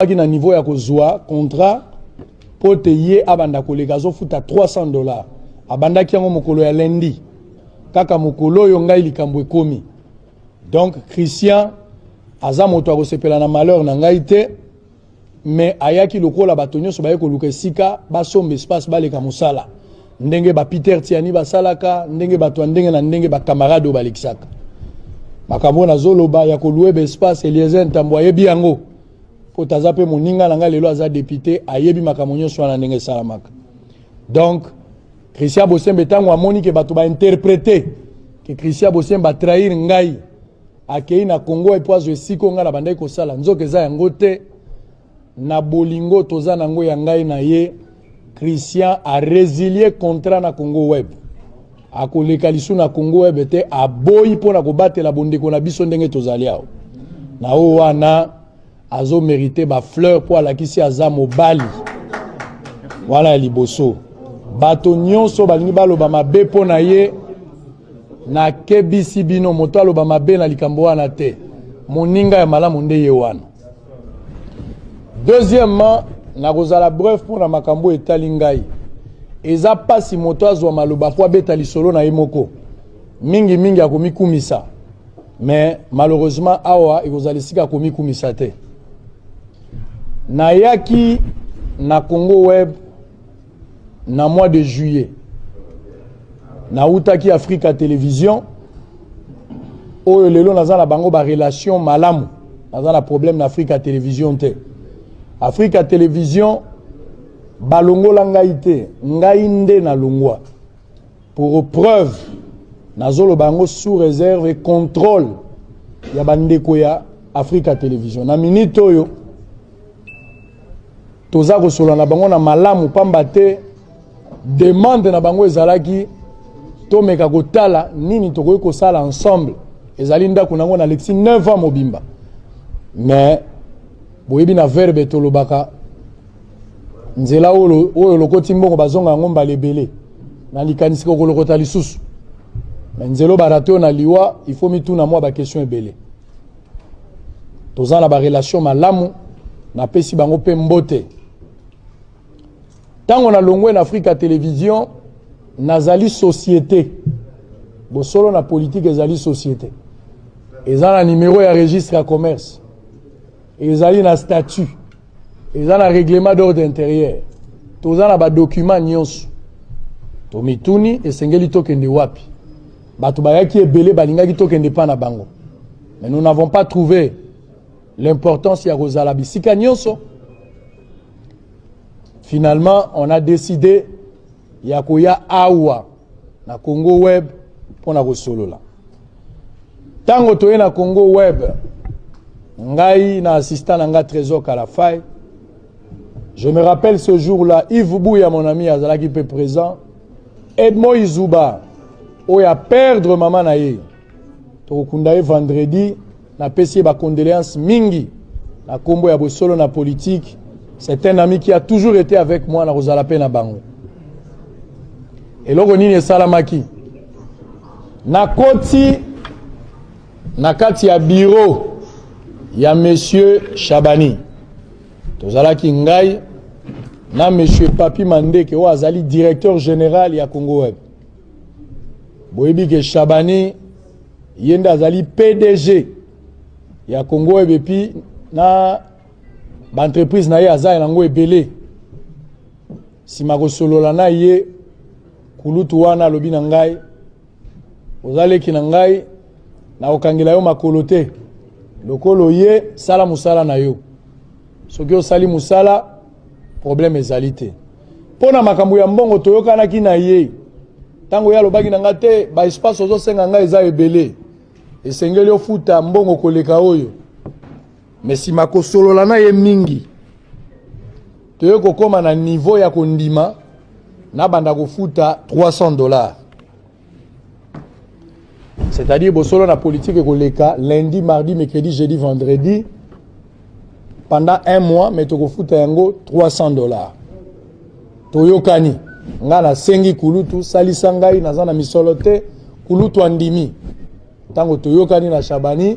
qui na niveau ya kozwa contrat pour te yé abanda koleka zo futa $300 abanda ki yango mokolo ya lundi kaka mokolo yo ngai likambo ekomi. Donc Christian aza moto akosepela na malheur na ngai te, mais ayaki lokola bato nyonso baye koluka esika basomba espace baleka mosala ndenge ba Peter Tiani basalaka, ndenge bato ndenge na ndenge ba camarade o balekisaka makambo na zoloba ya kolue be espace. Eliezer Ntambo ayebi yango po taza pe moninga na ngai lelo aza député ayebi makambo nyonso na ndenge salamaka. Donc Christian Bosembe tango amoni ke bato ba interpréter que Christian Bosembe ba trahir ngai akei na Congo et poizo esiko nga na bandai ko sala nzoke za yango te na bolingo toza nango ya ngai na ye. Christian a résilié contrat na Congo Web akoleka lisu na Congo Web te aboyi pona ko batela bondeko na biso ndenge tozali awo na o wana azo mérité ba fleur po alakisi aza mobali wala liboso bato nyonso balingi baloba mabe pona ye na kebisi bino moto aloba mabe na likambo wana te moninga ya malamu nde ye wana. Deuxièmement, na kozala bref pour na makambo etali ngai eza pasi moto azwa maloba po abeta lisolo na ye moko mingi akomikumisa, mais malheureusement awa ekozala sika akomikumisa te. Nayaki na Congo Web na mois de juillet na utaki Africa Télévision oyo lelo naza na bango ba relation malamu, naza na problème na Africa Télévision te. Africa Télévision balongola ngai te, ngai nde na longwa pour preuve nazolo bango sous réserve et contrôle ya bandeko ya Africa Télévision. Na minute oyo toza kosola na bango na malamu pamba te demande na bango ezalaki tomeka kotala nini tokoki kosala ensemble ezali ndako nango na Alexis 9 ans mobimba, mais boyebi na verbe tolobaka nzela oyo lokoti mbongo bazonga ngomba lebele na likanisi ko lokota lisusu, mais nzelo barato na liwa il faut mituna moi ba question ebele toza na ba relation malamu na pesi bango pe mbote. Tango na longwe na Africa Télévision nazali société bosolo na politique ezali société eza na numéro ya registre ya commerce ezali na statut eza na règlement d'ordre intérieur toza na ba document nyonso to mituni esengeli tokende wapi bato bayaki ebele balingaki tokende pa na bango, mais nous n'avons pas trouvé l'importance ya kozala bisika nyonso. Finalement on a décidé ya koya awa na Congo Web pona kosolola. Tango toye na Congo Web ngai na assistant nanga Trésor Kalafay, je me rappelle ce jour-là Yves Bouya mon ami azalaki pe présent, Edmond Izuba oya perdre maman na ye tokunda ye vendredi na pesi ba condoléances mingi na kombo ya bosolo na politique. C'est un ami qui a toujours été avec moi na kozala pe na bango. Eloko nini esalamaki na kati ya bureau ya monsieur Chabani tozalaki ngai na monsieur Papi Mandeke o azali directeur général ya Congo Web. Boyebi ke Chabani yenda azali PDG ya Congo Web epi na ba entreprise na ye azali nango ebele sima kosolola na ye kulutu wana lobi na ngai ozaleki na ngai na okangela yo makolo te lokolo ye sala musala na yo soki osali musala problème ezali te pona makambo ya mbongo toyokanaki na ye tango ya lobaki na nga te ba espace ozosenga ngai eza ebele esengeli ofuta mbongo koleka oyo, mais sima kosolola na ye mingi toyo kokoma na niveau ya kondima na banda kofuta $300. C'est-à-dire bosolo na politique koleka lundi, mardi, mercredi, jeudi, vendredi pendant un mois, mais tokofuta yango $300. Toyokani nga na sengi kulutu salisa ngai naza na misolo te kulutu andimi tango toyokani na Chabani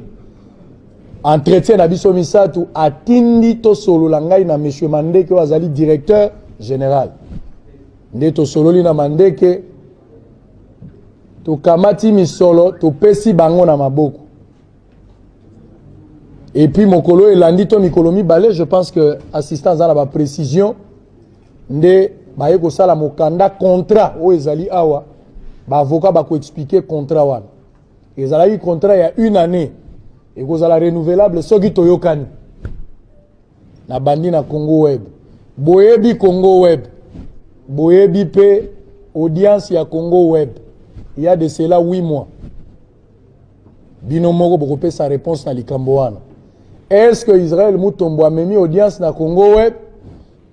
entretien na biso misatu atindi to solo la ngai na monsieur Mandeke azali directeur général nde to sololi na Mandeke to kamati misolo to pesi bango na maboko et puis mokolo elandi to mikolo mibale je pense que assistance à la précision nde baye ko sala mokanda contrat o ezali awa ba avocat ba ko expliquer contrat wana ezali contrat ya 1 année et ko sala renouvelable soki toyokani na bandi na Congo Web boyebi Congo Web boyebi pe audience ya Congo Web il y a de cela 8 mois bino moko boko pe sa réponse na likambo wana est-ce que Israël mutombo amemi audience na Congo Web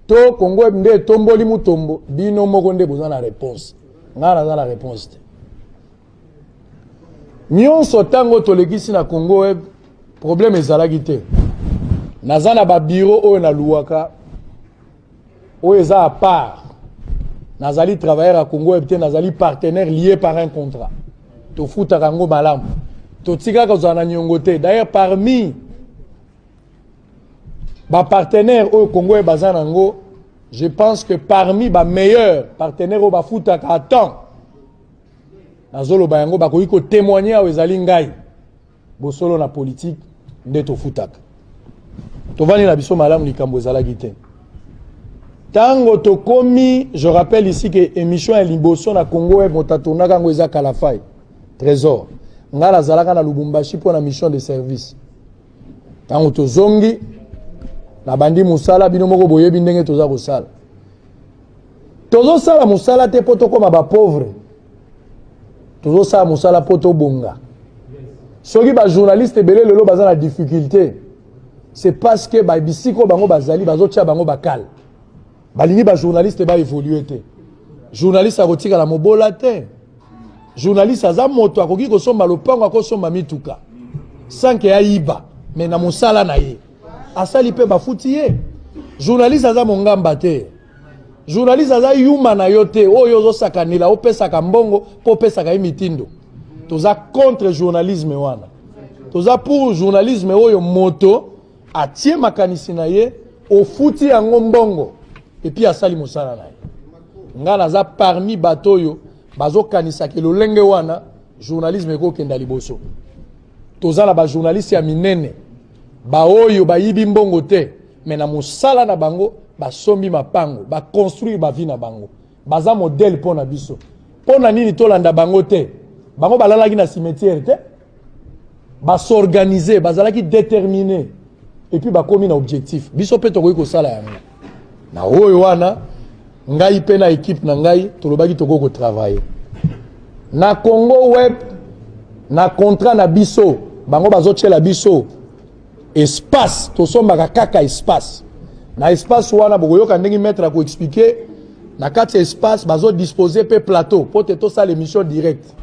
to Congo Web nde tomboli mutombo bino moko nde besoin na réponse ngana za la réponse te nyonso tango tolekisi na Congo Web problème ezalaki te naza na ba bureau oyo na luwaka oyo eza à part nazali travailleur à Congo Web te nazali partenaire lié par un contrat to futaka ngo malamu to tikaka kozana nyongo te d'ailleurs parmi ba partenaire au Congo Web bazanango je pense que parmi ba meilleurs partenaires au ba futaka à temps nazolo bayango bakoki ko témoigner au ezali ngai bosolo na politique nde to futaka to vani na biso malamu likambo ezalaki te tango to komi je rappelle ici que émission ya liboso na Congo Web motatonaka ngo eza Kalafai trésor ngala zalaka na Lubumbashi pour na mission de service tango to zongi na bandi musala bino moko boyebi ndenge toza kosala tozo sala musala te poto koma ba pauvre tozo sala musala poto bonga soki ba journaliste belé lelo baza na difficulté c'est parce que ba bisiko bango bazali bazo tia bango bakal balingi ba journaliste ba évoluer te journaliste akotika la mobola te journaliste aza moto akoki kosomba lopango akosomba mituka sanke ya iba mais na musala na ye asali pe bafuti ye journaliste aza mongamba te journaliste aza yuma na yo te oyo ozosakanila opesaka mbongo po opesaka ye mitindo toza contre journalisme wana toza pour journalisme oyo moto atie makanisi na ye ofuti yango mbongo et puis asali mosala na ye nga naza parmi bato oyo bazokanisaka lolenge wana journalisme ekokenda liboso toza na ba journaliste ya minene ba oyo bayibi mbongo te mais na mosala na bango basombi mapango ba construire ba vie na bango baza modèle pona biso pona nini tolanda bango te bango balalaki na cimetière te ba s'organiser bazalaki déterminé et puis ba komi na objectif biso pe tokoki kosala yango na oyo wana ngai pe na équipe na ngai tolobaki tokoko travailler na Congo Web na contrat na biso bango bazotiela biso espace tosombaka kaka espace na espace wana bokoyoka ndenge maître ako expliquer na kati espace bazo disposer pe plateau pour te to ça l'émission directe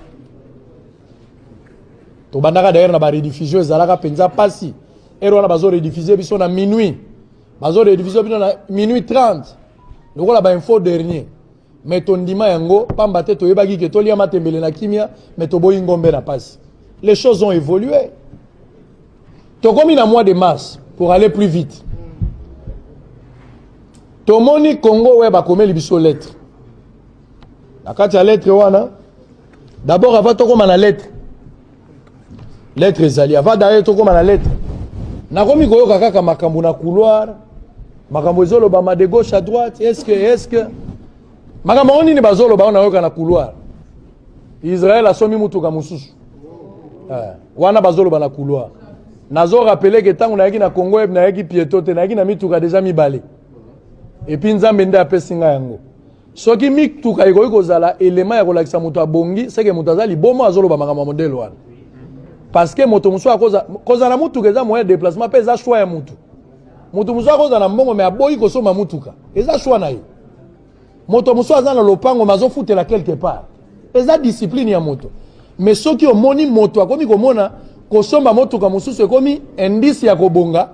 to bandaka d'ailleurs na ba rediffusion ezalaka penza pasi ero wana bazo rediffuser biso na minuit bazo rediffuser biso na minuit 30 lokola ba info dernier mais to ndima yango pamba te to yebaki ke to lia matembele na kimia mais to boyi ngombe na pasi les choses ont évolué. Tokomi na mois de mars pour aller plus vite. Tomoni Congo Web a commis biso lettre. La carte à lettre wana. D'abord avant tokoma na lettre. Lettre ezali avant d'ailleurs tokoma na lettre. Na komi koyoka kaka makambo na couloir. Makambo ezolo ba de gauche à droite. Est-ce que makambo oni ni bazolo ba na yoka na couloir. Israël a somi mutuka mususu. Wana bazolo ba na couloir. Nazo rappeler que tant on a na Congo Web na yaki pieto te na yaki na mituka déjà mibale. Et puis nzambe nda apesinga yango. Soki mituka ikoki kozala élément ya kolakisa mutu abongi, c'est que mutu azali bomo azolo ba makambo modèle wana. Parce que moto musu akoza na mutuka eza moyen de déplacement pe eza choix ya mutu. Moto musu akoza na mbongo me aboyi kosoma mutuka. Eza choix na ye. Moto musu aza na lopango mazo futela quelque part. Eza discipline ya moto. Mais soki omoni moto akomi komona kosomba motuka mususu ekomi indice ya kobonga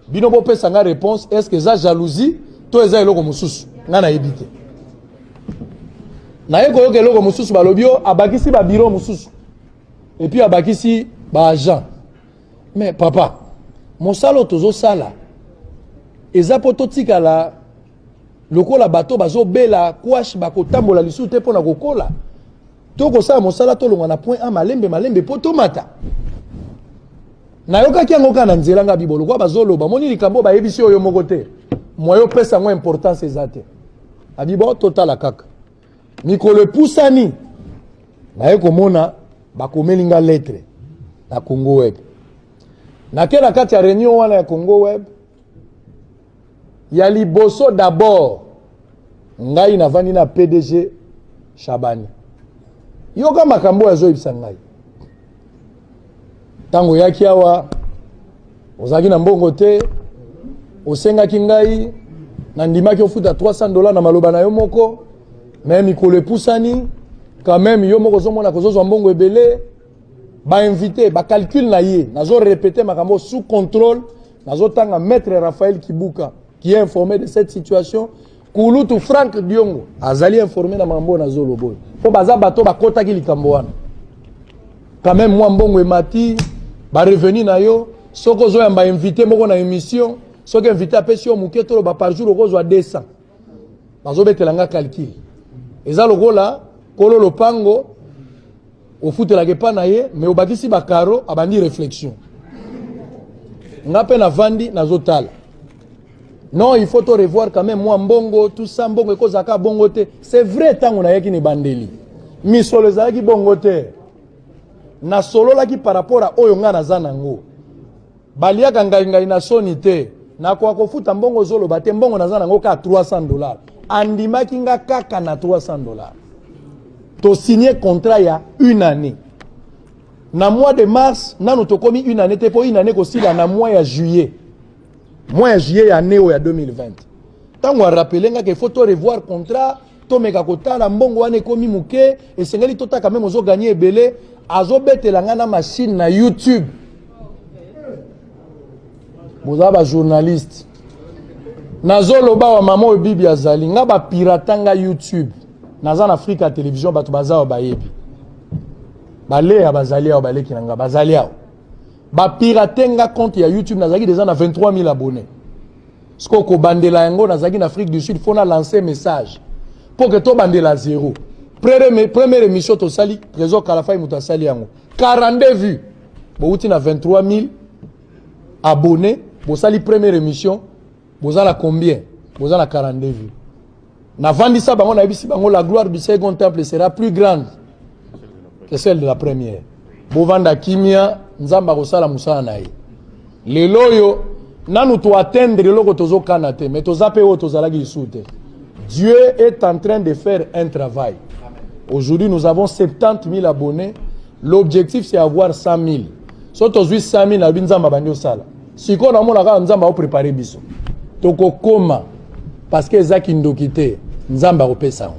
bino bo pesa nga réponse est-ce que za jalousie to eza eloko mususu nga na yebite na yeko yoke eloko mususu balobio abakisi ba bureau mususu et puis abakisi ba agent mais papa mosalo tozo sala eza po totikala lokola bato bazo bela kwash bakotambola lisu te pona kokola toko sala mosala tolonga na point a malembe po tomata na yoka kiango kana nzela nga bibolo kwa bazoloba moni likambo ba yebisi oyo moko te moyo pesa ngo importance ezate abibo totala kaka mikolo pusani na yeko mona bakomelinga lettre na Congo Web na kena kati ya réunion wana ya Congo Web ya liboso d'abord ngai na vandi na PDG Shabani yoka makambo ya zoyebisa ngai tango yaki awa ozaki na mbongo te osengaki ngai na ndimaki ofuta $300 na maloba na yo moko mais mikolo epusani quand même yo moko zomona kozozwa mbongo ebele ba invité ba calcul na ye nazo répéter makambo sous contrôle nazo tanga maître Raphaël Kibuka qui est informé de cette situation Kulutu Frank Diongo azali informé na makambo nazo lobo po baza bato bakota ki likambo wana quand même moi mbongo emati ba revenu na yo soko zo yamba invité moko na émission soko invité apesi yo muketo ba par jour okozwa 200 bazo betelanga calcul eza lokola kolo lopango ofutela ke pa na ye mais obakisi bakaro abandi réflexion ngape na vandi nazotala non il faut te revoir quand même moi mbongo tout ça mbongo ekozaka bongo te c'est vrai tango na yeki ni bandeli misolo ezalaki bongo te na solo laki par rapport à oyo nga naza nango baliaka ngai na soni te na kwa kofuta mbongo zolo bate mbongo naza nango ka $300 andimaki nga kaka na $300 to signé contrat ya une année na mois de mars nanu to komi une année te po une année ko sila na mois ya juillet ya année ya 2020 tango rappeler nga ke faut to revoir contrat to meka kotala mbongo wana komi muke esengeli tota quand même ozo gagner ebele azo betela nga na machine na YouTube boza ba journaliste nazo loba wa mama o bibi azali nga ba piratanga YouTube naza na Afrika télévision bato bazao bayebi bale ya bazali ya baleki nanga bazali ya ba piratenga compte ya YouTube nazaki déjà na 23 000 abonnés sko ko bandela yango nazaki na Afrique du Sud fona lancer message pour que to bandela zéro première émission to sali trésor Kalafai muta sali yango 42 vues bouti na 23 000 abonnés bo sali première émission boza la combien boza na 42 vues na vandisa bango na bisi bango la gloire du second temple sera plus grande que celle de la première bovanda kimia nzamba kosala musala na ye lelo yo nanu to atteindre loko tozo kanate mais tozape o tozalaki isute Dieu est en train de faire un travail. Aujourd'hui nous avons 70 000 abonnés, l'objectif c'est avoir 100 000 so tozwi 100 000 na nzamba bandio sala siko na mona ka nzamba o préparer biso toko koma parce que ezaki ndokite nzamba kopesa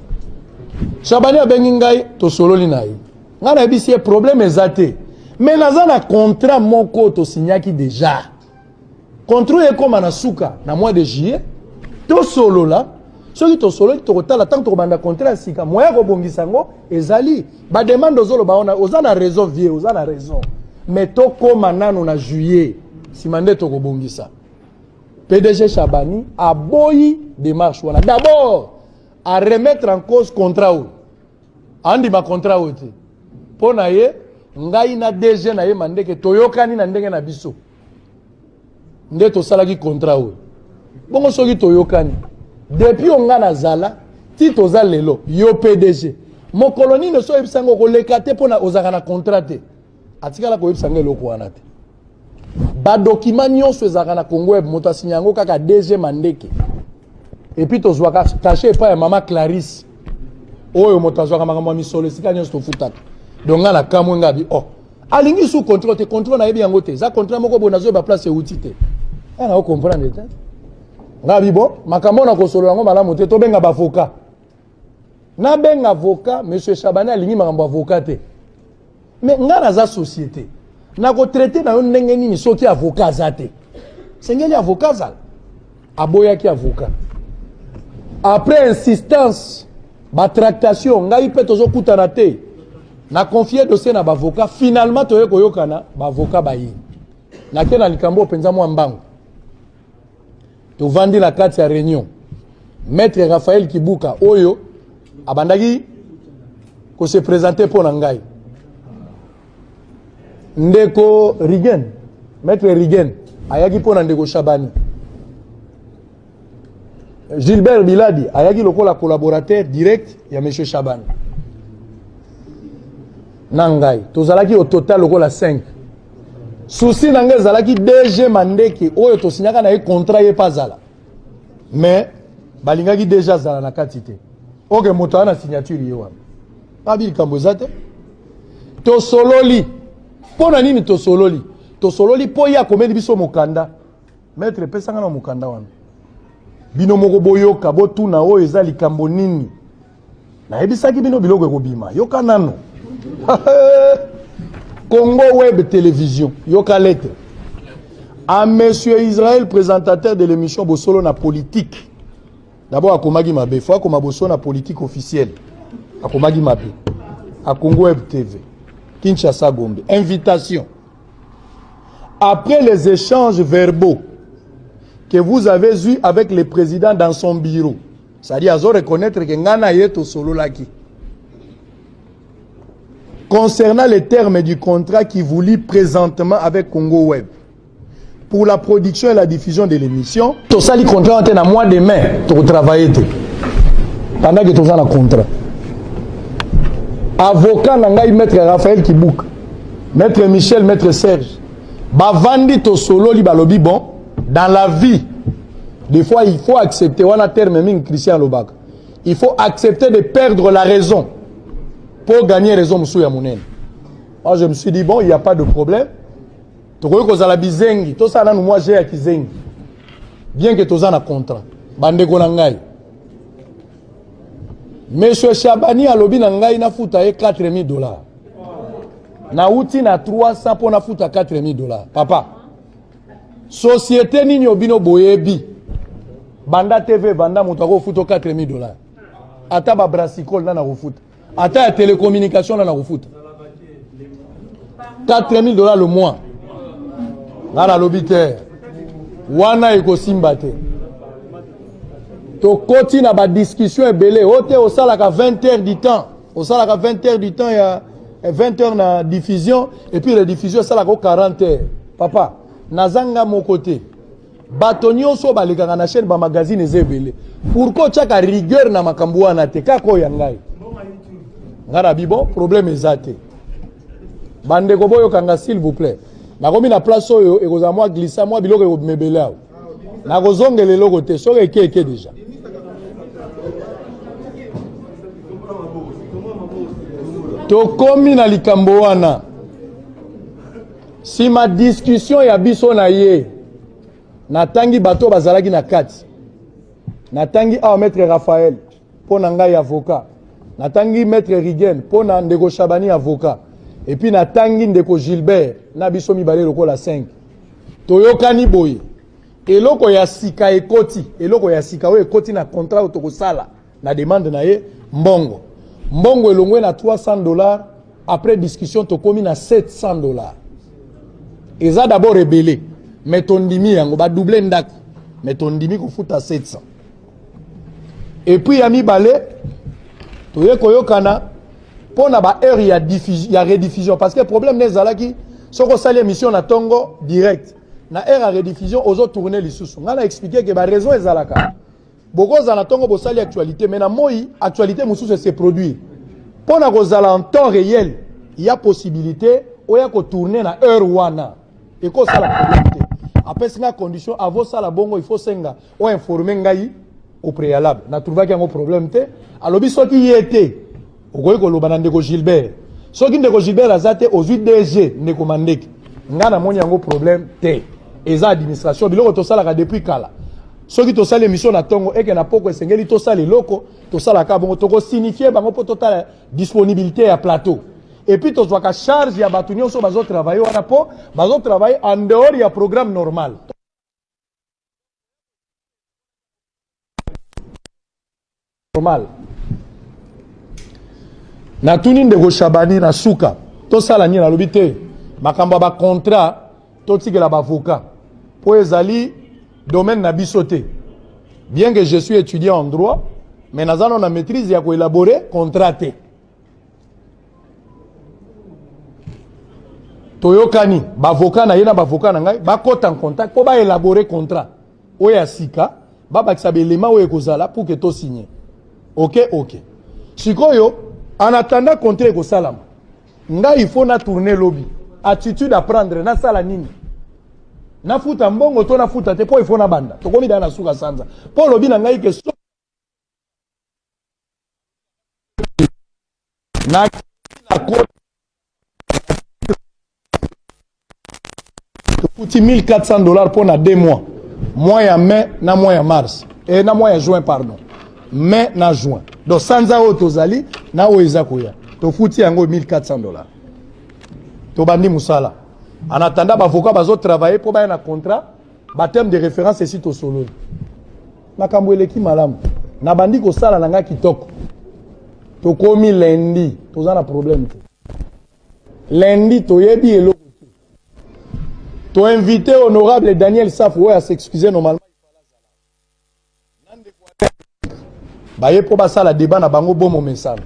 Shabani abengi ngai to sololi na ye nga na bisi problème ezate mais naza na contrat moko to signaki déjà contrat e koma na suka na mois de juillet to solola soki to sololi to kotala tant to banda contrat sika moya ko bongisa ngo ezali ba demande ozolo baona ozana raison vie ozana raison mais to koma nano na juillet simande to ko bongisa PDG Shabani a boyi démarche wana d'abord à remettre en cause contrat ou andi ma contrat ou te pona ye ngai na DG na ye mandeke toyokani na ndenge na biso nde to salaki contrat ou bongo soki toyokani depuis onga na zala ti toza lelo yo PDG mon coloni ne so ebisango ko lekate pona ozaka na contrat te atikala ko ebisanga eloko wana te ba document nyonso ezaka na Congo Web moto asinyango kaka DG mandeke et puis tozwa caché pa ya mama Clarisse oyo moto azwaka makambo misolo sika nyonso tofutaka donc nga na kamwe ngabi oh alingi sous contrôle te contrôle na yebi yango te za contrat moko bona zo ba place euti te na o comprendre te ngabi bon makambo na kosolo yango malamu te to benga ba avocat na benga avocat monsieur Shabani alingi makambo avocat te mais nga na za société na ko traiter na yo ndenge nini soki avocat zate sengeli avocat za aboya ki avocat après insistance ba tractation ngai pe tozo kutana te na confier dossier na ba avocat finalement toye koyokana ba avocat ba yi Nake na likambo penza mwa mbango. Tovandi na kati ya réunion. Maître Raphaël Kibuka oyo abandaki ko se présenter pour Nangai. Ndeko Rigen, Maître Rigen ayaki pour Ndeko Chabani. Gilbert Biladi ayaki lokola collaborateur direct ya monsieur Chabani. Nangai tozalaki au total lokola 5. Souci nangai zalaki DG Mandeki oyo to signaka na contrat ye pazala. Mais balingaki déjà zala na katité. Oke moto ana signature ye wana. Abi kambozate. To sololi. Pona nini to sololi? To sololi po ya komedi biso mokanda. Maître pesanga na mokanda wana. Bino moko boyoka botuna oyo eza likambo nini? Na ebisaki bino biloko ekobima. Yoka nano. Congo Web Télévision, yoka lettre. À monsieur Israël, présentateur de l'émission Bosolo na politique. D'abord à Komagi Mabe, faut qu'on Bosolo na politique officielle. À Komagi Mabe, à Congo Web TV, Kinshasa Gombe. Invitation. Après les échanges verbaux que vous avez eus avec le président dans son bureau, c'est-à-dire à reconnaître que Ngana yeto solo laki. Concernant les termes du contrat qui vous lie présentement avec Congo Web, pour la production et la diffusion de l'émission, tout ça, le contrat est en mois de mai pour travailler. Pendant que tout ça, le contrat. Avocat, Nangai, maître Raphaël Kibouk, maître Michel, maître Serge, Bavandi to solo li balobi bon, dans la vie, des fois il faut accepter, on a terme ming Christian Lobak, il faut accepter de perdre la raison. Pour gagner raison, moi je me suis dit, bon, il n'y a pas de problème. Tu vois que la bizengi, tout ça, moi j'ai à Kizengi. Bien que tout ça, un contrat. Bande Konangai. Monsieur Chabani a lobby Nangai na fouta $4,000. Na outi na 300 pour na fouta $4,000. Papa. Société nini obino boyebi. Banda TV, banda moutako fouto $4,000. Ata ba brassicole na na fouta. Ata la télécommunication dans la refoute. $4,000 le mois. Dans la lobiter. Wana eko simbate. To koti na ba discussion ebele. Ote au salaka 20 heures du temps. Au salaka 20 heures du temps, il y a 20 heures na diffusion. Et puis la diffusion, salaka 40 heures. Papa, nazanga mon côté. Batonio so baleka na chaîne ba magazine ezebele. Pourquoi chaka rigueur na makambo wana te kako yangai? Ngara bibo problème ezate. Bande ko boyo kanga s'il vous plaît. Na komi na place oyo ekoza moi glissa moi biloko ko mebela. Na ko zongele loko te so eke déjà. To komi na likambo wana. Si ma discussion ya biso na ye. Natangi bato bazalaki na kati. Natangi a maître Raphaël pour nanga avocat. Natangi maître Rigen pour na Ndeko Chabani avocat. Et puis natangi Ndeko Gilbert na biso mibale lokola 5. Toyokani boye. Eloko ya sika ekoti, eloko ya sika o ekoti na contrat otoko sala na demande na ye mbongo. Mbongo elongwe na $300 après discussion tokomi na $700. Eza d'abord rebellé. Mais ton dimi yango ba doubler ndako. Mais ton dimi ko futa 700. Et puis ya mibale toye koyokana pona ba heure ya diffusion ya rediffusion parce que problème nezalaki soko sali émission na tongo direct na heure ya rediffusion ozo tourner lisusu ngana expliquer que ba raison ezalaka boko za na tongo bo sali actualité mais na moi actualité mususu se produit pona ko zala en temps réel il y a possibilité oya ko tourner na heure wana et ko sala problème te après singa condition avo sala bongo il faut senga o informer ngai au préalable na trouva qu'il y a un problème te alobi soki yete okoyi koloba na Ndeko Gilbert soki Ndeko Gilbert azate ozwi DG Ndeko Mandeki nga na moni yango problème te eza administration biloko tosalaka depuis kala soki tosala émission na tongo eke na poko esengeli tosala eloko tosalaka bongo toko signifier bango po totala disponibilité ya plateau et puis tozwaka charge ya bato nyonso bazo travailler wana po bazo travailler en dehors ya programme normal. Na tuni Ndeko Chabani na suka to sala ni na lobité makamba ba contrat totikela bavocat po ezali domaine na bisoté. Bien que je suis étudiant en droit, mais nazano na maîtrise ya ko élaborer contrat te. Toyokani bavocat na yena bavocat na ngai ba kota en contact po ba élaborer contrat. Oya sika ba bakisa belema oye kozala pour que to signer. OK, OK. Sikoyo en attendant contrat ko salama. Nga il faut na tourner lobby. Attitude à prendre na sala nini. Na futa mbongo to na futa te po il faut na banda. To komi dana suka sanza. Po lobby na ngai ke so na coûte $1400 pour na 2 mois. Mois ya mai na mois ya mars. Et na mois ya juin pardon. Mai na juin. Donc sanza o tozali na o ezakoya. To futi yango $1400. To bandi musala. En attendant bavocat bazo travailler pour ba na contrat, ba terme de référence ici to solo. Na kambweleki malamu. Na bandi ko sala na nga kitoko. To komi lundi, to za na problème te. Lundi to yebi eloko. To invité honorable Daniel Safou à s'excuser normalement. Ba ye po ba sala débat na bango bon message.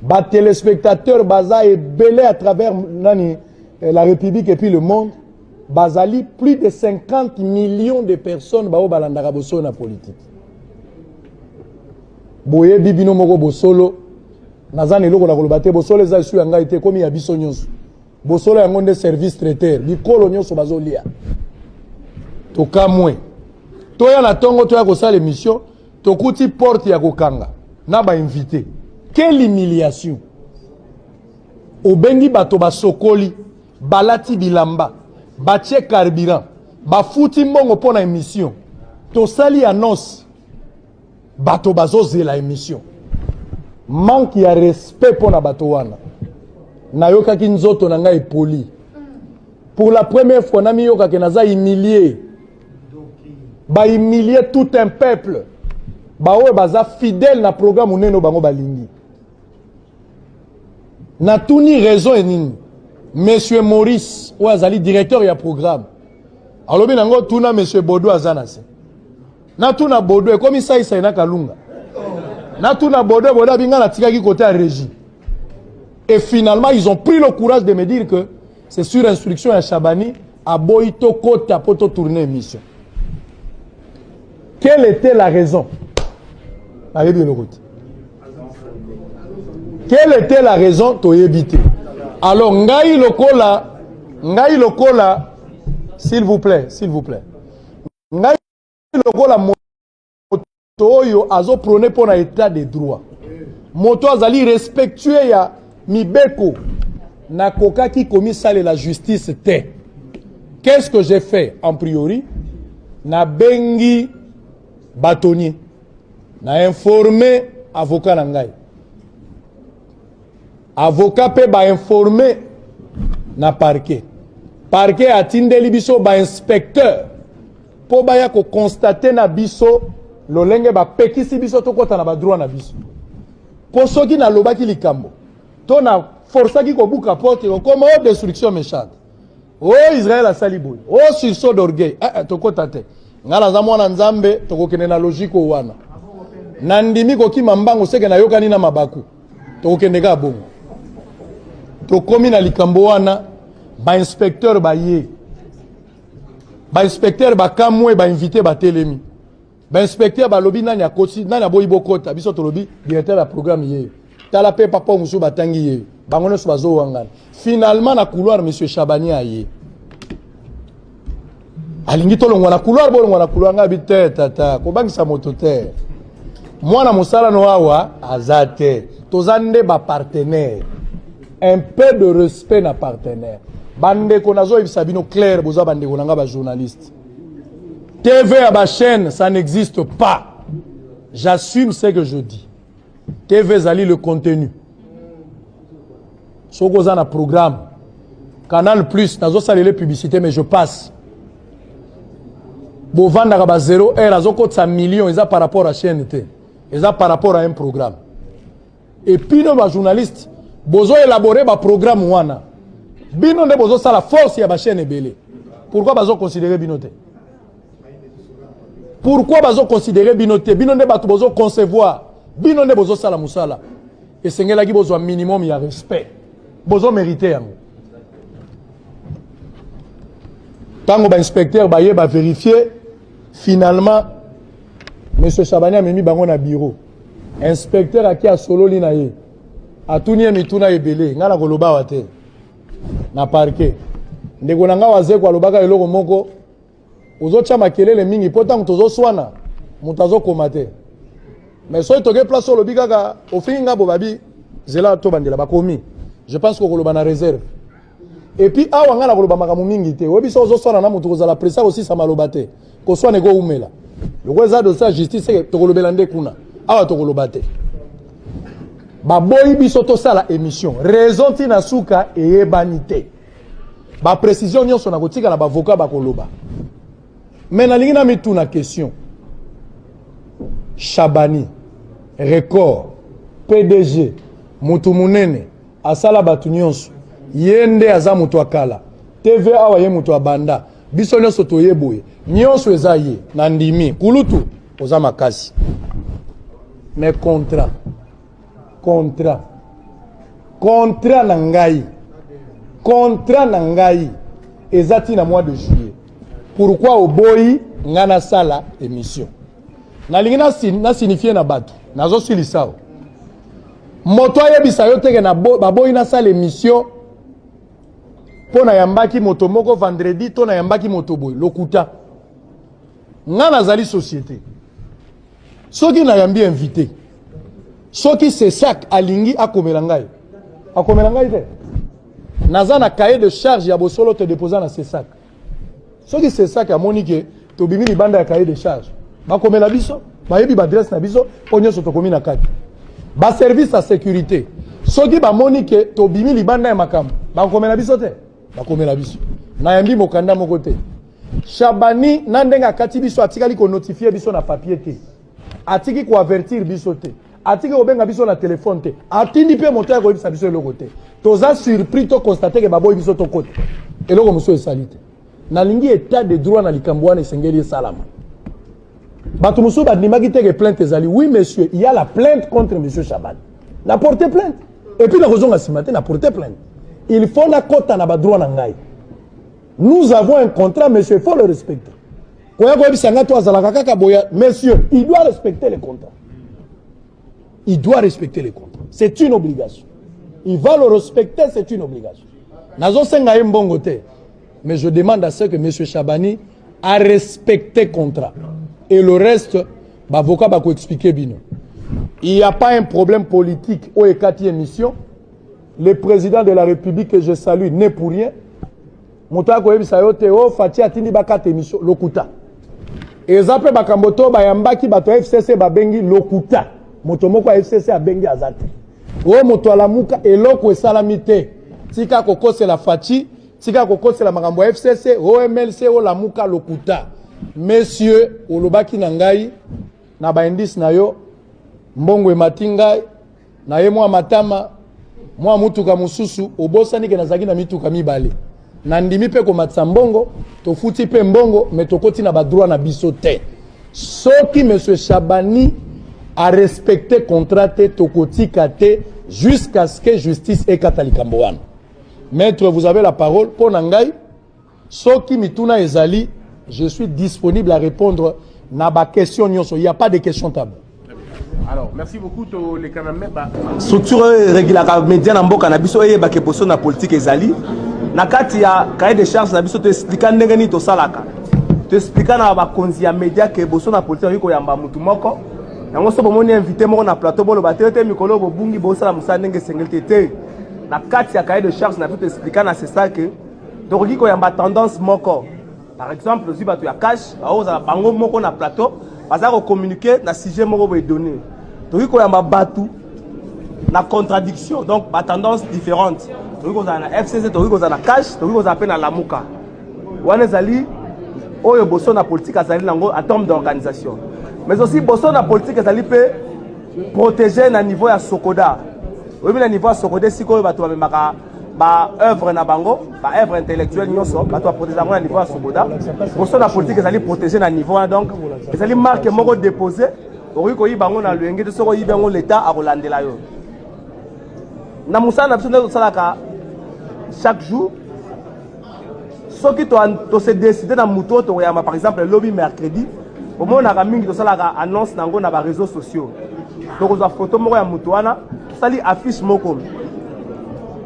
Ba téléspectateurs baza et belé à travers nani la République et puis le monde. Bazali plus de 50 millions de personnes ba o balandaka boso na politique. Boye bibino moko bosolo nazane loko na kolobate bosolo za su yanga ite komi ya biso nyonso. Bosolo yango nde service traiteur likolo nyonso bazolia. To kamwe. To ya na tongo to ya ko sala émission, to kuti porte ya kokanga na ba invité. Quelle humiliation. Obengi bato basokoli, balati bilamba, batie carburant, bafuti mbongo pona émission. To sali annonce bato bazoze la émission. Manque ya respect pona bato wana. Nayoka ki nzoto na ngai poli. Pour la première fois nami yoka ke naza humilié. Ba humilier tout un peuple. Ba oe baza fidèle na programme uneno bango balingi. Na tuni raison enini. Monsieur Maurice Ouazali directeur ya programme. Alobi nango tuna monsieur Bodo azanase. Na tuna Bodo comme ça isa ina kalunga. Na tuna Bodo Bodo binga na tikaki côté à régie. Et finalement ils ont pris le courage de me dire que c'est sur instruction à Chabani à Boito Kota poto tourner émission. Quelle était la raison? Quelle était la raison to yebite? Alors ngai lokola, s'il vous plaît. Ngai lokola moto yo azo prôner pour un état de droit. Moto azali respectueux ya mibeko na koka qui commis sale la justice te. Qu'est-ce que j'ai fait en priori? Na bengi bâtonnier. Na informé avocat nangai. Avocat peut ba informer na parquet. Parquet a tindeli biso ba inspecteur. Po ba ya ko constater na biso lolenge ba pekisi biso to kota na ba droit na biso. Po soki na lobaki likambo. To na força ki ko buka porte comme destruction méchante. Oh Israël a saliboy. Oh sursaut d'orgueil. To kota te. Ngala za mwana nzambe to ko kene na logique wana. Nandimi ko ki mambango seke na yokani na mabaku. To ko kende ga bongo. To komi na likambo wana ba inspecteur ba ye. Ba inspecteur ba kamwe ba invité ba telemi. Ba inspecteur ba lobi nanya koti nanya boyi bokota biso to lobi directeur ya programme ye. Tala pe papa musu batangi ye. Bangono so bazo wangana. Finalement na couloir monsieur Chabani aye. Alingi to longwa na couloir bolongwa na couloir ngabite tata ko bangisa moto te. Mwana musala no awa azate. Tozande ba partenaire. Un peu de respect na partenaire. Bande konazo ibisabino clair boza bande konanga ba journaliste. TV à ma chaîne, ça n'existe pas. J'assume ce que je dis. TV zali le contenu. Sokoza na programme. Canal Plus, nazo salele publicité mais je passe. Bovanda ba 0 heure azoko tsa millions eza par rapport à chaîne T. Eza par rapport à un programme. Et puis nos journalistes bozo élaborer ba programme wana. Bino nde bozo sala force ya ba chaîne ebele. Pourquoi bazo considérer binoté? Pourquoi bazo considérer binoté? Binoté bato bazo concevoir. Binoté bazo sala musala. Et c'est là qui besoin minimum il y a respect. Bozo mériter. Tant que inspecteur va vérifier, finalement, M. Chabani a mis bango na bureau. Inspecteur a qui a solo linaye. A tout nié mituna ebele. Ngala koloba wate. Na parquet. Ndeko nanga waze kwa lobaka eloko moko. Ozo chama kelele mingi potant tozo swana. Mutazo komate. Mais so toke place sur le bigaka ofinga bobabi zela to bandela bakomi. Je pense que koloba na réserve. Et puis awa ngala koloba makamu mingi te. Obi so ozo swana na mutu kozala pressa aussi sa malobate. Ko swana go umela. Le roi de sa justice c'est to kolobela nde kuna. Awa to kolobate. Ba boyi biso to sala émission. Raison tina suka et banité. Ba précision nyonso na kotika na ba avocat ba koloba. Mais na lingina mituna question. Chabani, Record, PDG, Mutu Munene, Asala Batu Nyonso, Yende Aza Mutu Akala, TVA Waye Mutu Abanda, Biso Nyonso Toyeboye, Nyonso Ezaye, Nandimi, Kulutu, Oza Makasi. Mais contrat Nangai, Ezati na mois de juillet. Pourquoi au boy ngana sala émission? Na lingina na signifié na batu nazo silisao moto ayebisa yo teke na baboyi na sala émission pona yambaki moto moko vendredi to na yambaki moto boy lokuta ngana zali société soki na yambi invité soki c'est sac alingi akomela ngai te naza na cahier de charge ya bosolo te déposer na c'est sac soki c'est sac a monique to bimi libanda ya cahier de charge bakomela biso bayebi ba adresse na biso onyo soto komi na kati ba service à sécurité soki ba monique to bimi libanda ya makam bakomela biso te bakomela biso na yambi mokanda moko te Chabani nandenga kati biso atikali ko notifier biso na papier te atiki ko avertir biso te atiki obenga biso na téléphone te atindi pe moteur ko bisa biso eloko te toza surpris to constater que baboyi biso to kote eloko muso esalite na lingi état de droit na likambwana esengeli salama. Batumuso badimaki teke plainte ezali. Oui monsieur, il y a la plainte contre monsieur Chabani. Na porté plainte. Et puis la raison a simaté na porté plainte. Il faut la kota na badroit na ngai. Nous avons un contrat monsieur, il faut le respecter. Monsieur, il doit respecter les contrats. Il doit respecter les contrats. C'est une obligation. Il va le respecter, c'est une obligation. Nazo senga mbongo te. Mais je demande à ce que monsieur Chabani a respecté le contrat. Et le reste, l'avocat va expliquer bien. Il n'y a pas un problème politique au Ekati émission. Le président de la République que je salue n'est pour rien. Mouta koyebi sayote o fati atindi bakate émission lokuta. Et zape bakamboto bayambaki bato FCC babengi lokuta. Moto moko FCC abengi azate. O moto alamuka eloko esalamite. Tika kokose la fati, tika kokose la makambo FCC, o MLC o lamuka lokuta. Messieurs, olobaki nangai na baindis na yo mbongo ematingai na ye mwa matama mwa mutuka mususu obosani ke nazaki na mituka mibale na ndimi pe ko matsa mbongo to futi pe mbongo metokoti na badroit na biso te soki monsieur Chabani a respecté contrat te tokoti kate jusqu'à ce que justice ekata likambo wana. Maître, vous avez la parole pour nangai soki mituna ezali. Je suis disponible à répondre à ma question. Il n'y a pas de questions tabou. Alors, merci beaucoup. Les Kanamé. Structure régulaire média Nambo Cannabis, et Bakeposo na politique ezali. Nakati ya cahier de charge Nabiso te expliquer ndengeni to salaka. Te expliquer na ba konzi ya média ke boso na politique ko yamba mutu moko. Yango so bomoni invité moko na plateau bolo batete mikolo bo bungi bo sala musa ndenge sengelite te. Nakati ya cahier de charge na te expliquer na c'est ça que to ko yamba tendance moko. Par exemple, si tu as cash, bango moko na plateau, parce que communiquer na sujet moko be donné. Donc il y a batu na contradiction, donc ba tendance différente. Donc il y a FCC, donc il y a cash, donc il y a na lamuka. Wana zali oyo boso na politique azali nango en termes d'organisation. Mais aussi boso na politique azali pe protéger na niveau ya Sokoda. Oui, na niveau ya Sokoda siko bato ba memaka ba œuvre na bango, ba œuvre intellectuelle nyonso, ba to protéger na niveau à Soboda. Boso na politique ezali protéger na niveau donc ezali marque moko déposer, ori ko yibango na luenge de soko yibango l'état a rolandela yo. Na musala na biso na salaka chaque jour soki to se décider na muto to yama par exemple le lobby mercredi, au moins na mingi to salaka annonce nango na ba réseaux sociaux. To ko za photo moko ya muto wana, sali affiche moko.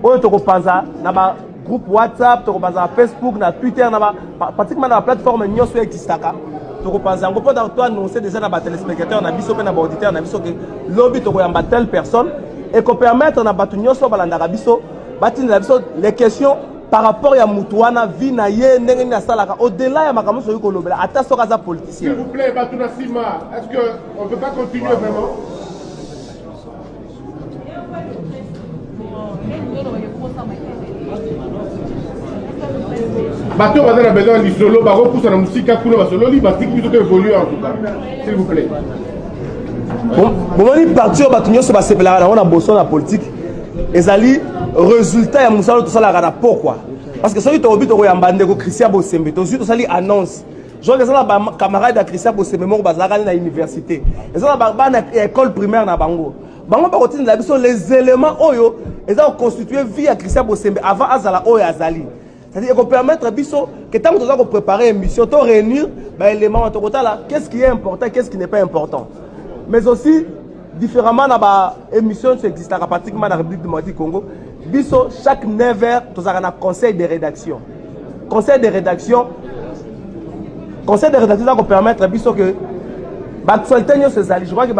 Oyo to ko panza na ba groupe WhatsApp, to ko panza na Facebook, na Twitter, na ba pratiquement na plateforme nyonso existaka. To ko panza ngo pour to annoncer déjà na ba téléspectateurs na biso pe na ba auditeurs na biso que lobby to ko yamba telle personne et qu'on permettre na batu nyonso balanda biso batini na biso les questions par rapport à Moutouana, vie na ye, n'engeni na salaka, au-delà ya makamu so yuko lobela, ata soka za politicien. S'il vous plaît, Batouna Sima, est-ce qu'on ne peut pas continuer vraiment? Bateau va dans besoin du solo, bah repousse la musique à couler, solo, il va plutôt évoluer en tout cas. S'il vous plaît. Bon, on est parti au bâtonnier sur la on a bossé dans la politique. Et ali résultat ya musalo to sala kana pourquoi parce que celui to obi to yambande ko Christian Bosembe to suite to sali annonce je que ça ba camarade de Christian Bosembe mo bazaka na université et ça ba na école primaire na bango ba kotina la biso les éléments oyo et ça constituer vie à Christian Bosembe avant azala oyo azali c'est-à-dire qu'on permettre biso que tant que tu préparer une mission to réunir ba éléments to là qu'est-ce qui est important qu'est-ce qui n'est pas important mais aussi différemment dans ba émission qui existe pratiquement dans la République du Congo biso chaque 9h tu as un conseil de rédaction ça va permettre biso que l'actualité je crois que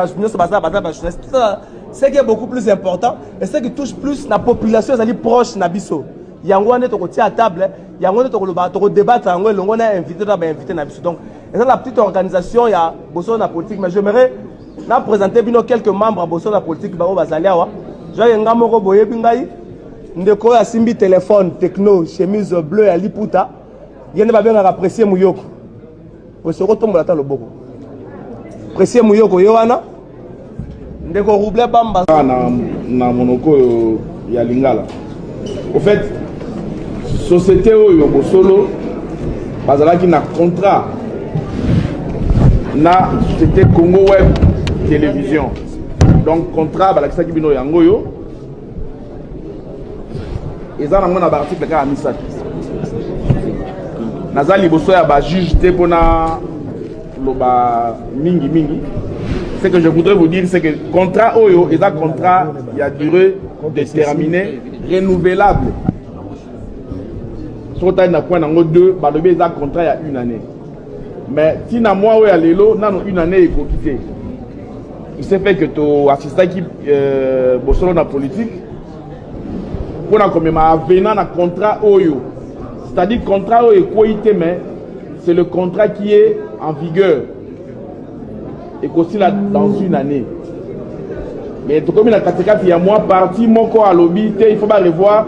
ce qui est beaucoup plus important et ce qui touche plus la population est proche na biso yango ane to kotia à table yango ane to débattre yango longo na invité na biso donc c'est la petite organisation ya boso na politique mais j'aimerais na présenter bino quelques membres à bosso la politique ba bazali awa joye ngamoko boye bingai ndeko ya simbi téléphone techno chemise bleue ya liputa yene ba benga apprécier muyoko po soko tombola ta loboko apprécier muyoko yo wana ndeko rouble bamba na monoko ya lingala au fait société oyo bosolo bazalaki na contrat na société Congo Web télévision donc contrat balakisa kibino yango yo eza na mona ba article ka misaki nazali boso ya ba juge te pona loba mingi ce que je voudrais vous dire c'est que contrat oyo eza contrat ya durée déterminée renouvelable sota na point nango 2 ba lobi eza contrat ya 1 année mais tina moi oyo ya lelo nano 1 année ekokite. Il s'est fait que tu assistes qui bossolo na politique pour na comme ma venant na contrat oyo c'est-à-dire contrat oyo koité mais c'est le contrat qui est en vigueur et qu'aussi là dans 1 année mais tout comme la catégorie il y a moi parti moko à lobby il faut pas revoir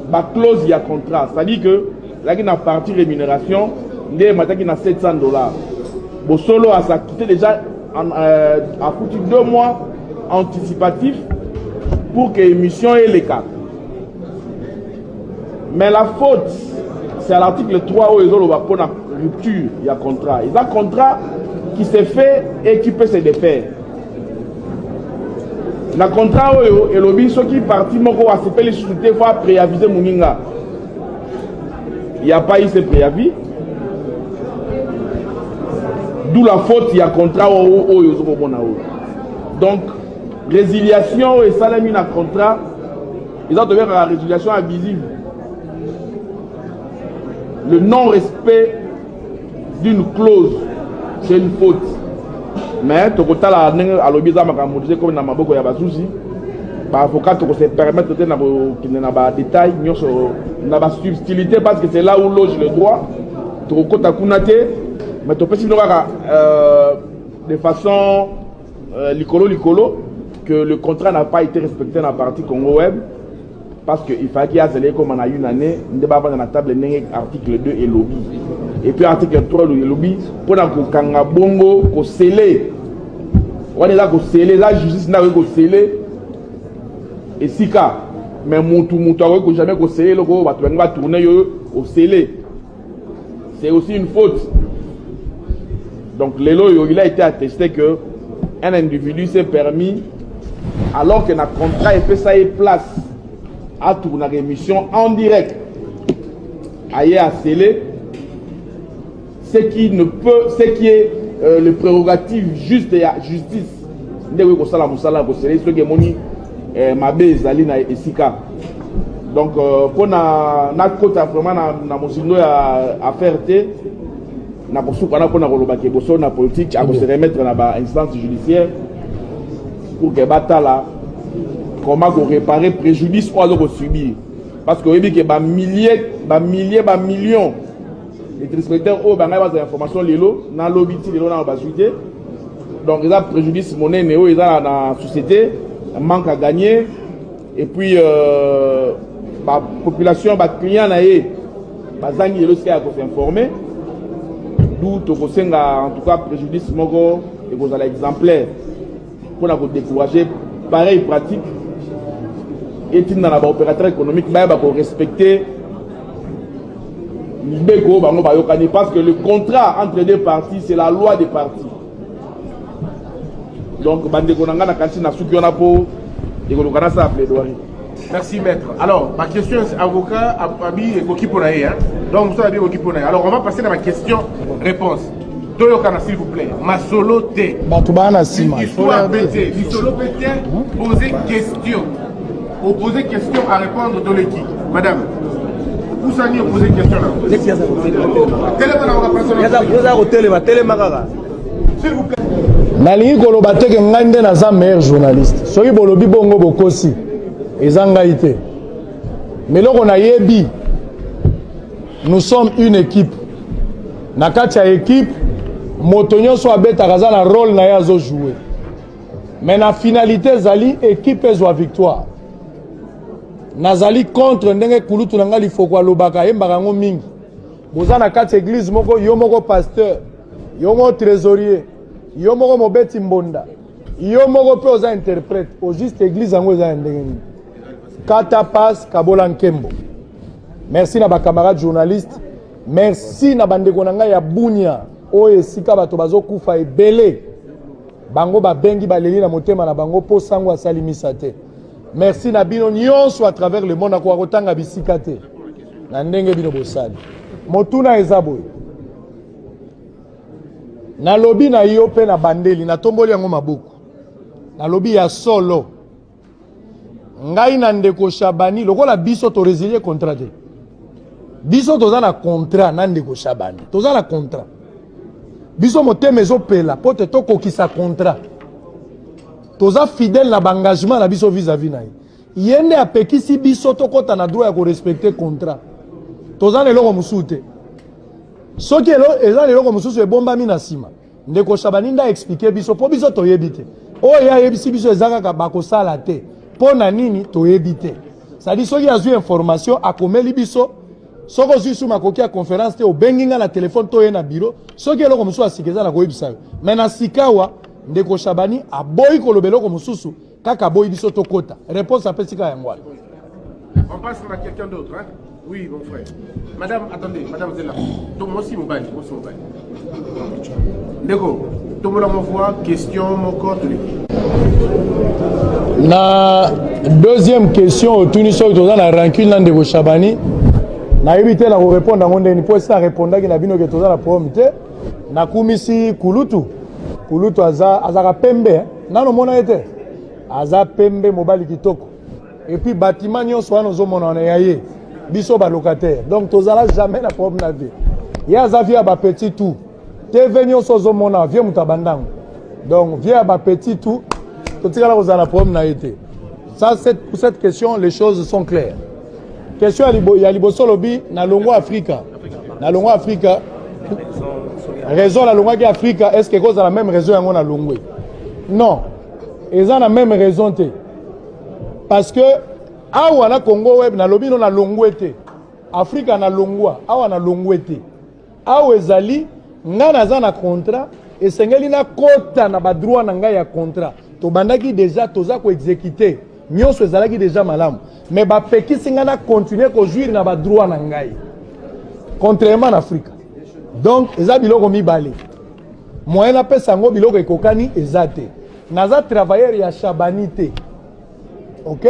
ma clause il y a contrat c'est-à-dire que là qui na partie rémunération ndé mataki na $700 bossolo a ça quitté déjà a foutu 2 mois anticipatifs pour que l'émission ait les cas. Mais la faute, c'est à l'article 3 où ils ont pour la rupture, il y a contrat. Il y a un contrat qui s'est fait et qui peut se défaire. Le contrat où il y a ceux qui partent, il faut préaviser Mouninga. Il n'y a pas eu ce préavis. D'où la faute, il y a contrat donc résiliation et salami na contrat ils ont devenu la résiliation abusive le non-respect d'une clause c'est une faute mais tokota la à l'obisa makamudise comme na maboko ya basusi ba avocat to se permettre de na ba détail na ba subtilité parce que c'est là où loge le droit tokota kunate mais tu peux de façon licolo que le contrat n'a pas été respecté dans la partie Congo Web parce qu'il fallait qu'il y ait comme on a 1 année, on débat dans la table article 2 et lobby. Et puis article 3 le lobby pour que Kanga Bongo ko scellé. On est là ko scellé, la justice n'a ko scellé et sika mais mutu ko jamais ko scellé loko ba va tourner au scellé. C'est aussi une faute. Donc Lelo il a été attesté que un individu s'est permis alors que notre contrat est fait ça et place à tourner l'émission en direct ailleurs à sceller ce qui ne peut, ce qui est le prérogative juste de la justice. Donc pour na kota vraiment na mosindo à faire té na bosu kana pour na koloba ke boso na politique à se remettre na ba instance judiciaire pour que batala comment réparer préjudice ou alors subir parce que il y a milliers millions les téléspectateurs au banga ba information lelo na lobiti lelo na ba juger donc ils ont préjudice monnaie néo ils ont la société manque à gagner et puis la population ba client na ye bazangi lelo c'est à s'informer d'où to kosenga en tout cas préjudice moko et vous allez exemplaire pour la décourager pareil pratique et dans la opérateur économique ba respecter parce que le contrat entre les deux parties c'est la loi des parties. Donc merci maître. Alors ma question c'est avocat Abi et Kokiponae. Donc vous savez Kokiponae. Alors on va passer à ma question réponse. Toyokana s'il vous plaît. Ma solo T. Histoire pété. Solo pété. Poser question. Poser question à répondre de l'équipe. Madame. Où ça n'y a posé question là? S'il vous plaît. Nalingi koloba te ke ngai nde naza meilleur journaliste. Soki bolobi bongo bokosi ezangai te. Mais loko na yebi nous sommes une équipe. Na kati ya équipe moto nyonso abetaka za na rôle na ye azo jouer. Mais na finalité zali équipe ezwa victoire. Nazali contre ndenge kulutu nanga lifoko alobaka yembaka ngo mingi. Boza na kati église moko yo moko pasteur, yo moko trésorier, yo moko mobeti mbonda, yo moko pe oza interprète, au juste église yango eza ndenge ni. Kata passe kabola nkembo. Merci na ba camarades journalistes, merci na bandeko nanga ya bunya oyo esika bato bazokufa ebele. Bango ba bengi baleli na motema na bango po sango asali misate. Merci Nabino nyonso à travers le monde à quoi rotanga bisikate. Na ndenge bino bosali. Motuna ezaboy. Na lobi na yo pe na bandeli na tomboli yango mabuku. Na lobi ya solo. Ngai na ndeko Shabani lokola biso to résilier contrat te. Biso toza na contrat na ndeko Shabani. Toza na contrat. Biso motema ezopela po te tokokisa contrat. Toza fidèle na engagement na biso vis-à-vis na ye. Yende apekisi biso tokota na droit ya ko respecter contrat. Toza na eloko mususu te. Soki eza eloko mususu ebombami na sima. Ndeko Shabani nda expliquer biso po biso toyebi te. Oyo ya yebisi biso ezaka ka bakosala te. Po na nini toyebi te. C'est-à-dire soki azwi information akomeli biso soko zisu makoki ya conférence te obenginga na téléphone to ye na bureau soki eloko mususu asikeza na koyebisa yo. Mais na sikawa Ndeko Shabani aboyi kolobeloko mususu kaka boyi biso tokota. Réponse après sika ya ngwala. On passe à quelqu'un d'autre hein? Oui mon frère. Madame attendez, madame Zela. Donc moi aussi mobile. Ndeko, tout le monde m'envoie question mon corps de l'équipe. Na deuxième question au Tuniso toza na rancune na Ndeko Shabani. Na éviter la répondre à mon ndeni pour ça répondre ki na bino ke toza la promité. Na kumisi kulutu. Kulutu azaka pembe nano mona ete aza pembe mobali kitoko et puis bâtiment nyonso wana ozomona na yaye biso ba locataire donc tozala jamais na problème na vie ya aza via ba petit tout TV nyonso ozomona vie mutabandango donc via ba petit tout totikala kozala na problème na ete ça pour cette question les choses sont claires question ya liboso lobi na longo Afrika raison la longue qui Afrique est-ce que cause la même raison yango na longwe non ils ont la même raison te parce que awa na Congo web na lobino na longwe te Afrika na longwa awa na longwe te awa ezali ngana za na contrat esengeli na kota na ba droit na ngai ya contrat to bandaki déjà toza ko exécuter nyonso ezalaki déjà malamu mais bapekisi nga na continuer kojuire na badroit na ngai contrairement na Afrique. Donc eza biloko mibale moyen napesa yango biloko ekokani eza te naza travailleur ya Shabani te ok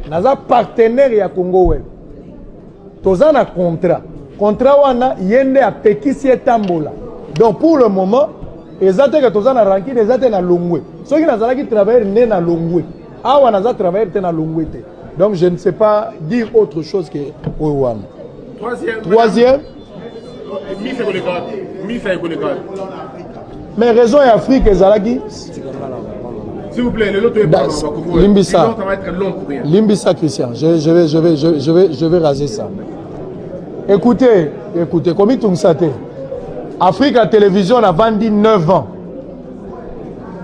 naza partenaire ya Congo Web toza na contrat wana yende apekisi etambola donc pour le moment eza te ke toza na rankine eza te na Longwe soki nazalaki travailleur ne na Longwe awa naza travailleur te na Longwe te donc je ne sais pas dire autre chose que Owana. Troisième mais raison et Afrique ezalaki s'il vous plaît, l'autre est Limbisa. Limbisa Christian, je vais raser ça. Écoutez, comme il tourne Afrique à télévision a vendu 9 ans.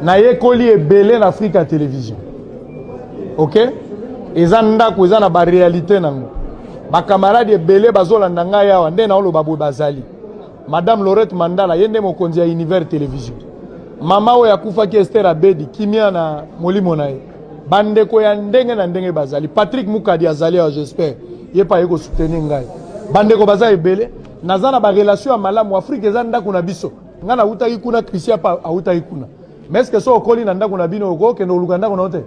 Naye Koli est belé en Afrique à télévision. Ok? Ils ont une réalité. Ma camarade est belé bazola ndanga ya wande na olo babu bazali. Madame Laurette Mandala yende mokonzi ya Univers Télévision. Mama oya kufa ki Esther Abedi kimia na molimo nae. Bandeko ya ndenge na ndenge bazali. Patrick Mukadi azali j'espère. Yepa yeko soutenir ngai. Bandeko baza ebele nazana ba relation ya malamu Afrique eza ndako na biso. Ngana utaki kuna Christian pa utaki kuna. Mais est-ce que so okoli na ndako na bino oko ke no luganda ko na hote?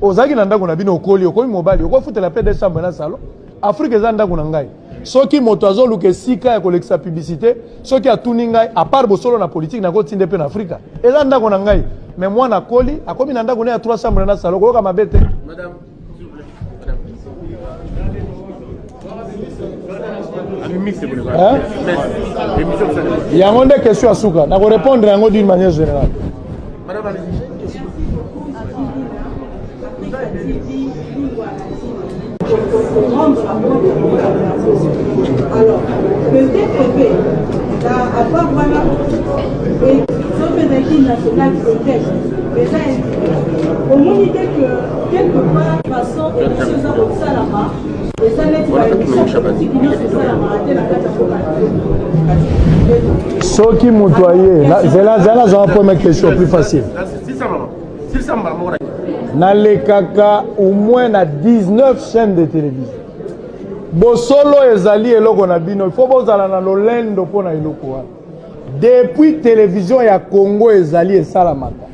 Ozaki na ndako na bino okoli mobali oko futa la paix de chambre na salon. Afrique eza ndako na ngai. Soki moto azoluka sika ya kolekisa publicité, soki atuni ngai à part bosolo na politique na kotinde pe na Afrika. Eza ndako na ngai. Mais moi na koli akomi na ndako na ya 3 chambres na salon ko mabete. Madame il y a une question à Souka. Je vais répondre d'une manière générale. Alors, peut-être que avoir voilà et sauf national peut-être déjà au moins l'idée que quelque part façon émission au salama et ça n'est pas émission politique qui se salama à la ceux qui m'otoyaient c'est là j'en prends ma question plus facile. Si ça m'a na le kaka au moins na 19 chaînes de télévision. Bosolo ezali eloko na bino, il faut bozala na lolendo pona eloko wana. Depuis télévision ya Congo ezali esalamaka.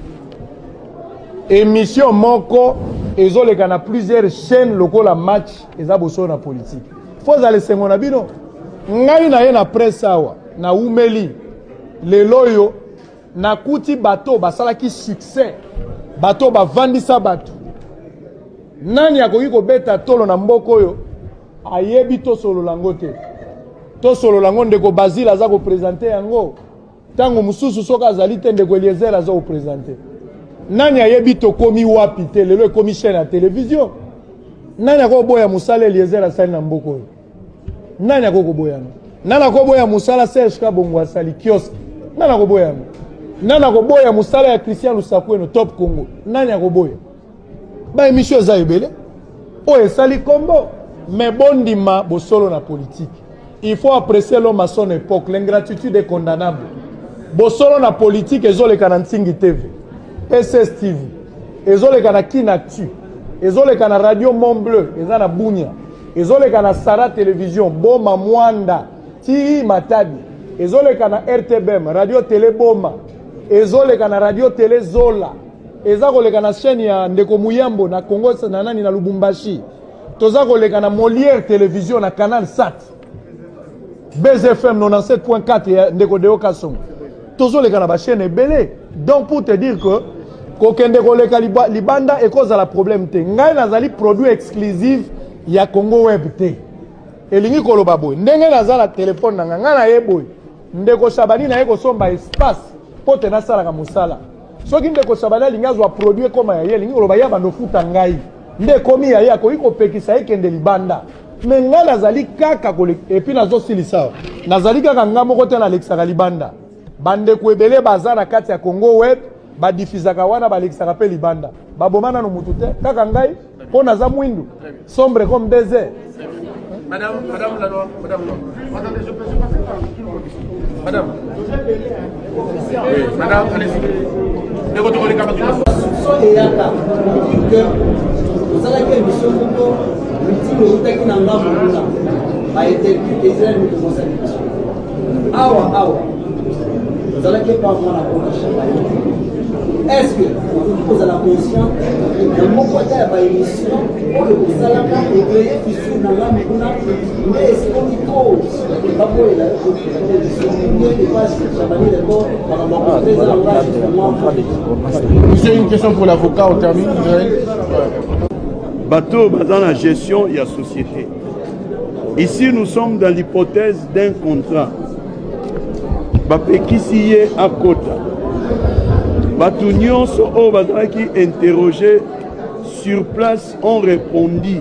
Émission moko ezoleka na plusieurs chaînes lokola match eza bosolo na politique. Faut zala sengo na bino. Ngai na ye na presse awa na umeli leloyo na kuti bato basalaki succès. Bato bavandisa bato. Nani akoki kobeta tolo na mboko oyo ayebi to solo lango te. To solo lango ndeko Basile aza ko présenter yango. Tango mususu soka azali te ndeko Eliezer aza ko présenter. Nani ayebi to komi wapi te lelo komi chaîne ya télévision. Nani akoko boya musala Eliezer asali na mboko oyo. Nani akoko boya no. Nani akoko boya musala Serge Kabongo asali kiosk. Nani akoko boya no. Nani akoboya musala ya Christian Lusakweno Top Congo. Nani akoboya? Ba émission za ebele. O esali kombo. Mais bondima bosolo na politique. Il faut apprécier l'homme à son époque. L'ingratitude est condamnable. Bosolo na politique ezoleka na Ntingi TV. PSS TV. Ezoleka na Kinactu. Ezoleka na Radio Mont Bleu. Eza na Bunya. Ezoleka na Sara Télévision. Boma Mwanda. Tiri Matadi. Ezoleka na RTBM. Radio Télé Boma. Ezoleka na Radio Télé Zola. Ezakoleka na chaîne ya Ndeko Muyambo na Congo na nani na Lubumbashi. Tozakoleka na Molière Télévision na Canal Sat. BZFM 97.4 ya Ndeko Deo Kasongo. Tozoleka na ba chaîne ebele. Donc pour te dire que kokende koleka libanda et cause à la problème te. Ngai nazali produit exclusif ya Congo Web te. Elingi koloba boy. Ndenge nazala téléphone na nga na yeboy. Ndeko Shabani na yeko somba espace. Pote na sala ka musala. Soki ndeko Shabani lingazwa produit koma ya yelingi koloba ya bando futa ngai. Nde komi ya yako iko pekisa ekende libanda. Mais nga nazali kaka kole et puis nazo silisa. Nazali kaka nga moko te na Alexaka libanda. Bande ko ebele bazana kati ya Congo Web ba diffusaka wana ba Alexaka pe libanda. Ba bomana no mutu te kaka ngai po naza mwindu. Sombre comme désert. Madame la loi, madame. Attendez, je peux passer par tout le monde. Madame. Oui, madame, allez-y. eyaka que ozalaki émission moko mitime outaki na ngambo kuna bainterview Israël mitokosa émission awa ozalaki pa mwana kona chabaye est-ce que vous avez la conscience de mon côté à l'émission oyo osalaka éclairé fissure na ngambo kuna mais est-ce qu'on y cause baboye la J'ai une question pour l'avocat au termine. Bateau, dans la gestion, il y a société. Ici, nous sommes dans l'hypothèse d'un contrat. Bapekisiye à Kota. Bato nyonso o bazalaki interrogé sur place ont répondu